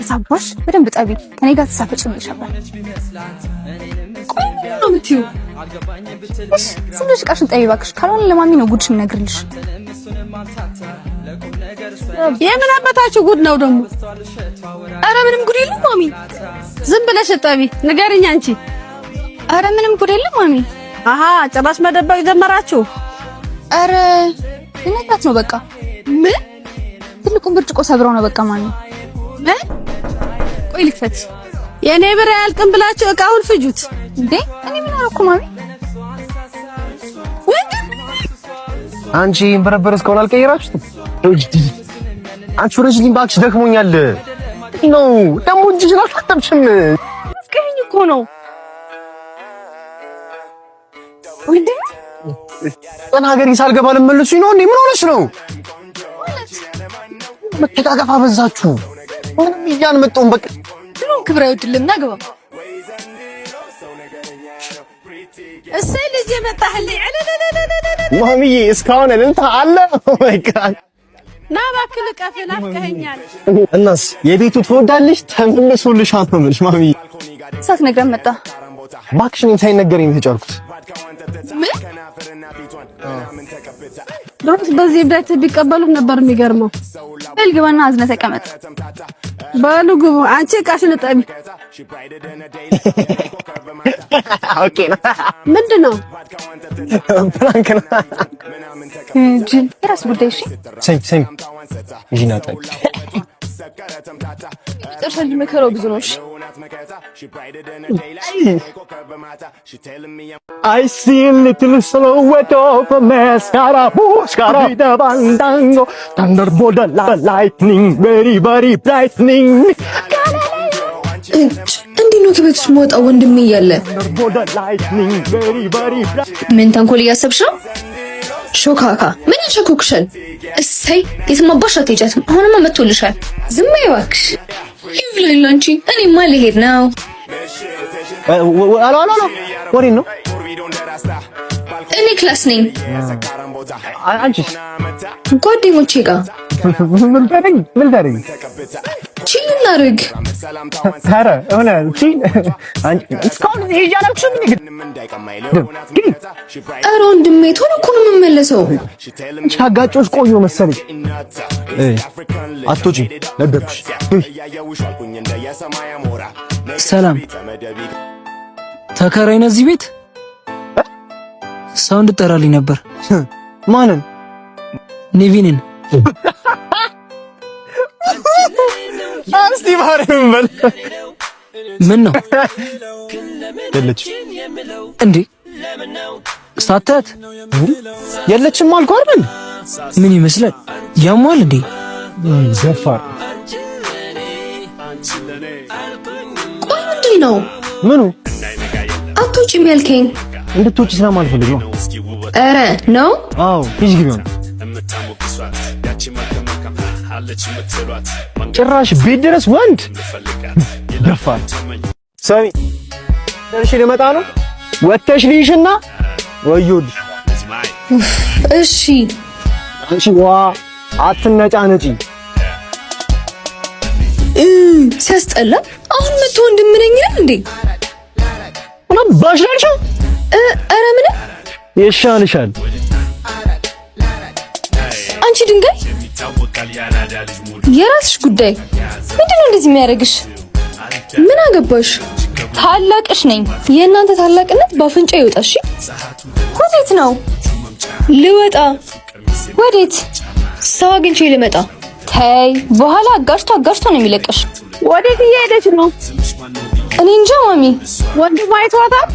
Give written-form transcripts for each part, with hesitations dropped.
ሳባሽ በደንብ ጠቢ ከኔ ጋር ተሳፈጭኝ ይሻላል። ቆይ ነው የምትይው? ስለዚህ ቃሽን ጠቢ እባክሽ፣ ካልሆነ ለማሚ ነው ጉድሽ የምነግርልሽ። የምን አባታችሁ ጉድ ነው ደግሞ? አረ ምንም ጉድ የለም ማሚ። ዝም ብለሽ ጠቢ ንገሪኝ አንቺ። አረ ምንም ጉድ የለም ማሚ። አሃ ጭራሽ መደበቅ ጀመራችሁ? አረ ልነግራት ነው በቃ። ምን? ትልቁን ብርጭቆ ሰብረው ነው በቃ ማሚ። ምን? ቆይ ልክፈት። የኔ ብር ያልቅም ብላችሁ እቃውን ፍጁት እንዴ? እኔ ምን አደረኩ ማሚ? አንቺ በረበረ እስካሁን አልቀየራችሁትም? አንቺ ወረጅልኝ እባክሽ ደክሞኛል። ነው ደግሞ እጅሽ አልታጠብሽም። አስቀኝ እኮ ነው። ወንድ ተናገሪ ሳልገባ ልመልሱኝ ነው እንዴ? ምን ሆነሽ ነው? መተቃቀፍ አበዛችሁ። ምንም እያልመጣሁም በቃ ሁሉም ክብር አይወድልም ና ግባ። እሰይ ልጅ መጣህልኝ። ማሚዬ እስካሁን እልልታ አለ። ኦ ማይ ጋድ ና እባክህ ልቀፍህ፣ ናፍቀኸኛል። እናስ የቤቱ ትወዳለሽ ተመልሶልሽ አትመልሽ ማሚዬ። ሳትነግረን መጣ። እባክሽ እኔም ሳይነገረኝ ነው የተጫወትኩት። ምን? ድሮስ በዚህ ብዳት ቢቀበሉት ነበር የሚገርመው። በል ግባና አዝነህ ተቀመጥ። በሉ ግቡ። አንቺ እቃሽን ጠቢ። ኦኬ ነው። ምንድነው? ፍራንክ ነው። ጅል የራስ ጉዳይ። እሺ ሰይ ይጂና ጠቢ። ጥርሰል መከራው ብዙ ነው። እሺ I see a little silhouette of a mascara, mascara, the bandango, thunderbolt, the lightning, very, very brightening. እንዴ ነው ከቤት ውስጥ መውጣው ወንድሜ እያለ ምን ተንኮል እያሰብሽ ነው? ሾካካ ምን ያሸኩክሻል? እሰይ የትማባሽ አትሄጃትም። አሁንማ መጥቶልሻል። ዝም በይ እባክሽ። ይብላኝ ላንቺ። እኔማ ልሄድ ነው። አሎ ወሬን ነው። እኔ ክላስ ነኝ። አንቺስ? ጓደኞቼ ጋር ምን ታደርጊ? ቺል እናድርግ። ኧረ ሆነ ቺል አንቺ እስካሁን ሄጃ አላልኩሽም እንዴ? ኧረ ወንድሜ ቶሎ እኮ ነው የምመለሰው። ሻጋጮሽ ቆዩ መሰለኝ። አትወጪም ነገርኩሽ። ሰላም ተከራይ ነህ እዚህ ቤት? ሰው እንድጠራልኝ ነበር። ማንን? ኔቪንን። እስቲ ማርያም በል። ምን ነው የለች እንዴ? ሳታት የለችም አልኩህ አይደል? ምን ይመስላል? ያሟል እንዴ? ዘፋር። ቆይ ምንድን ነው? ምኑ? አትወጪም ያልከኝ? እንድትወጪ ስለማልፈልግ ነው። ኧረ ነው? አዎ ሂጂ ግቢ። ጭራሽ ቤት ድረስ ወንድ ደፋር። ሰሚ ደርሼ ልመጣ ነው። ወተሽ ልይሽና ወዮልሽ። እሺ አንቺ ዋ አትነጫነጪ። ሲያስጠላ። አሁን መጥቶ ወንድም ነኝ እንዴ? እና ባሽላልሽ? ኧረ ምንም ይሻልሻል። አንቺ ድንጋይ የራስሽ ጉዳይ። ምንድነው እንደዚህ የሚያደርግሽ? ምን አገባሽ? ታላቅሽ ነኝ። የእናንተ ታላቅነት በአፍንጫ ይወጣሽ። ወዴት ነው? ልወጣ። ወዴት? ሰው አግኝቼ ልመጣ። ተይ፣ በኋላ አጋሽቶ ነው የሚለቀሽ። ወዴት እየሄደች ነው? እኔ እንጃ ማሚ። ወንድሟ አይቷታል?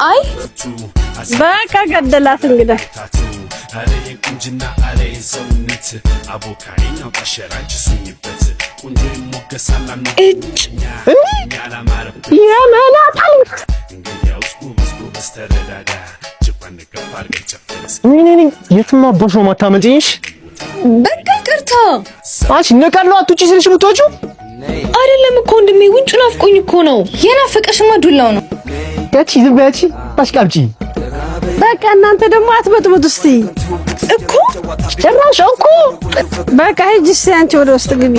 አይ በቃ ገደላት እንግዲህ። የትም አቦሽ ነው ማታመጪሽ? በቃ ይቅርታ። አንቺ ነቀለው አትውጪ ስልሽ የምትወጪው አይደለም እኮ ወንድሜ፣ ውንጩ ናፍቆኝ እኮ ነው። የናፈቀሽማ ዱላው ነው። ያቺ ዝም በያቺ ታሽቃብጪ። በቃ እናንተ ደግሞ አትበጥብጡ እስቲ እኮ ጭራሽ እኮ በቃ ሂጂ እስኪ አንቺ ወደ ውስጥ ግቢ።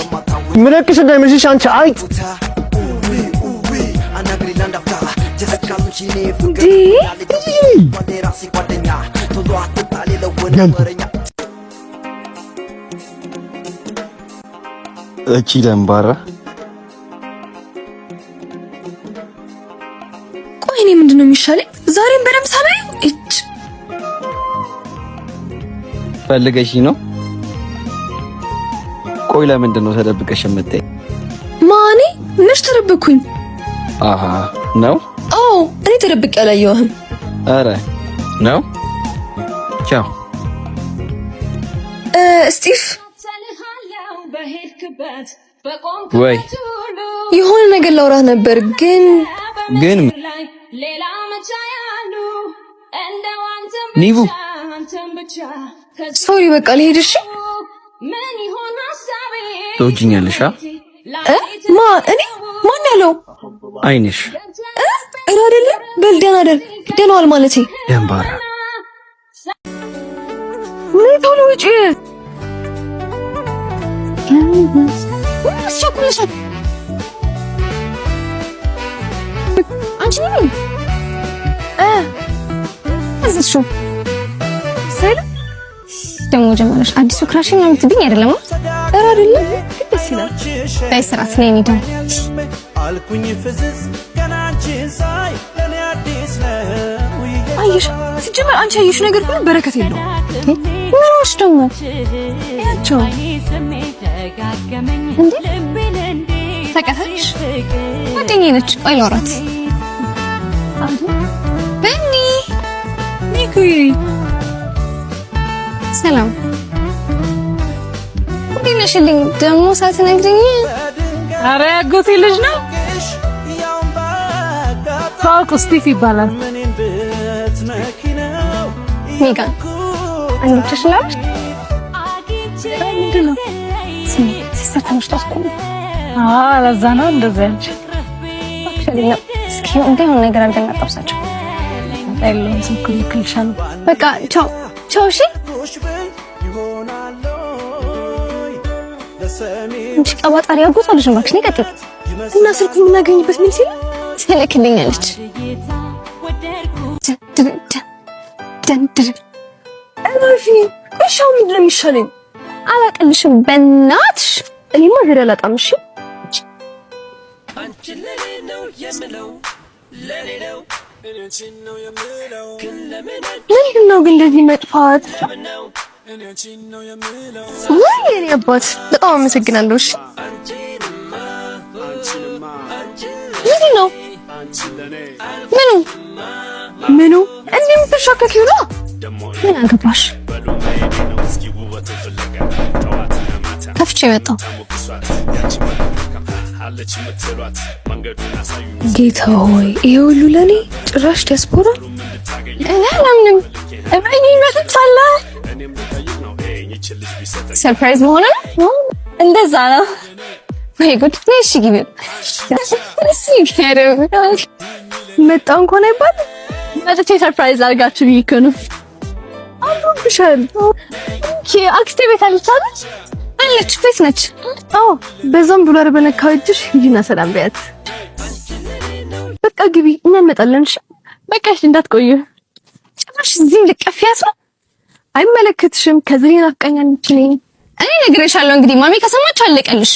ምንክሽ እንደምልሽ አንቺ አይ እቺ ደንባራ ቆይ እኔ ምንድነው የሚሻለኝ? ዛሬም በደምብ ሳላይ እጭ ፈልገሽ ነው? ቆይ ለምንድን ነው ተደብቀሽ የምትይ? ማኔ ምንሽ ተደብኩኝ? አሃ ነው? አዎ እኔ ተደብቄ አላየሁህም። አረ ነው? ቻው ስቲቭ ወይ የሆነ ነገር ላውራ ነበር ግን ኒቡ ሶሪ በቃ ልሄድ። እሺ ትወጂኛለሽ? ማ እኔ ማን ያለው? አይንሽ እረ አይደለም በል ደህና ደር ደህናዋል ማለቴ ደንባራ ምን ቶሎ ውጪ አስቸኩለሽ አንቺ ነኝ እዚህ ሰለ ደሞ ጀመረሽ አዲሱ ክራሽን ነው የምትብኝ አይደለም? ኧረ አይደለም ደስ ይላል። በስራት ነው የሚደም አልኩኝ ፍዝዝ ገናችን ሳይ ለኔ አዲስ ነው። አየሽ ሲጀመር አንቺ አየሽ ነገር ሁሉ በረከት የለውም። ምን ወሽ ደሞ ያቸው ተቀፈሽ ወደኛዬ ነች። ቆይ ላውራት በኒ ኒኩይ ሰላም እንዴት ነሽልኝ? ደሞ ሳትነግሪኝ ኧረ ያጎቴ ልጅ ነው ታውቁ ስቲቭ ይባላል። ሚጋ አንቺ ስለሽ ምንድን ነው ሲስተምሽ ታስቆ ለዛ ነው እንደዛ ያንቺ እስኪ እንደሆነ ነገር አድርገን አጣብሳቸው አይደለም ዝኩል ክልሻል። በቃ ቻው ቻው። እሺ እንቺ ቀባጣሪ አጎታለሽ ማክሽ ነው ቀጥል እና ስልኩ የምናገኝበት ምን ሲል ትልክልኛለች። እሺ እሻው ምንድነው የሚሻለኝ? አላቅልሽም በእናትሽ እኔማ ሄደ አላጣም። እሺ ምንድነው ግን እንደዚህ መጥፋት? ወይ የኔ አባት በጣም አመሰግናለሁ። እሺ ምንድነው ምኑ እንዴም ተሻከኪው ነው? ምን አገባሽ? ከፍቼ መጣሁ። ጌታ ሆይ ይሄ ሁሉ ለኔ ጭራሽ ዲያስፖራ እኔ አላምንም። እማዬ መጥታለ ሰርፕራይዝ መሆኑ ነው። እንደዛ ነው ወይ ጉድ ነው። እሺ ግቢ እሺ ከረም መጣው እንኳን አይባል መጥቼ ሰርፕራይዝ አድርጋችሁ ቢኮ ነው አምሮብሻል። አክስቴ ቤት አለች ቤት ነች። አዎ በዛም ዶላር በነካው እጅሽ ሂጂና ሰላም በያት። በቃ ግቢ እኛ እንመጣለን። እሺ በቃ እሺ እንዳትቆዩ። ጭራሽ እዚህም ልቀፊያት ነው። አይመለከትሽም። ከዚህ ናፍቀኛለች። እኔ ነግሬሻለሁ። እንግዲህ ማሚ ከሰማች አለቀልሽ።